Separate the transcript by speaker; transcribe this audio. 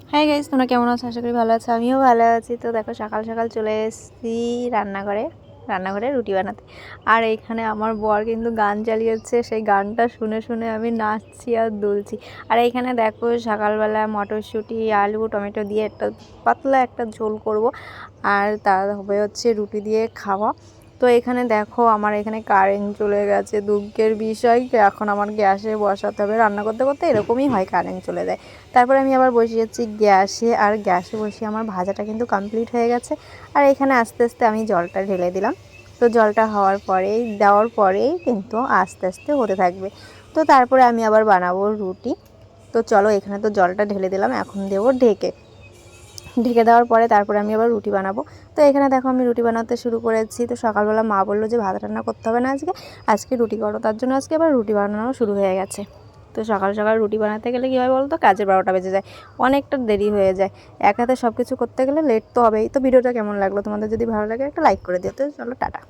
Speaker 1: Hi guys, তোমরা কেমন আছো? আশা করি ভালো আছো। আমিও ভালো আছি। তো দেখো সকাল সকাল চলে এসেছি রান্নাঘরে রুটি বানাতে। আর এইখানে আমার বর কিন্তু গান চালিয়েছে, সেই গানটা শুনে শুনে আমি নাচছি আর দুলছি। আর এইখানে দেখো সকালবেলা মটরশুঁটি আলু টমেটো দিয়ে একটা পাতলা একটা ঝোল করব, আর তার হবে হচ্ছে রুটি দিয়ে খাওয়া। তো এখানে দেখো আমার এখানে কারেন্ট চলে গেছে, দুঃখের বিষয়। এখন আমার গ্যাসে বসাতে হবে, রান্না করতে করতে এরকমই হয়, কারেন্ট চলে যায়। তারপরে আমি আবার বসিয়েছি গ্যাসে, আর গ্যাসে বসিয়ে আমার ভাজাটা কিন্তু কমপ্লিট হয়ে গেছে। আর এখানে আস্তে আস্তে আমি জলটা ঢেলে দিলাম। তো জলটা দেওয়ার পরেই কিন্তু আস্তে আস্তে হতে থাকবে। তো তারপরে আমি আবার বানাবো রুটি। তো চলো, এখানে তো জলটা ঢেলে দিলাম, এখন দেবো ঢেকে। ঢেকে দেওয়ার পরে তারপরে আমি আবার রুটি বানাবো। তো এখানে দেখো আমি রুটি বানাতে শুরু করেছি। তো সকালবেলা মা বললো যে ভাত রান্না করতে হবে না, আজকে রুটি করো। তার জন্য আজকে আবার রুটি বানানো শুরু হয়ে গেছে। তো সকাল সকাল রুটি বানাতে গেলে কী হয় বলো তো, কাজের 12টা বেজে যায়, অনেকটা দেরি হয়ে যায়। এক হাতে সব কিছু করতে গেলে লেট তো হবেই। তো ভিডিওটা কেমন লাগলো তোমাদের? যদি ভালো লাগে একটা লাইক করে দিও। তো চলো, টাটা।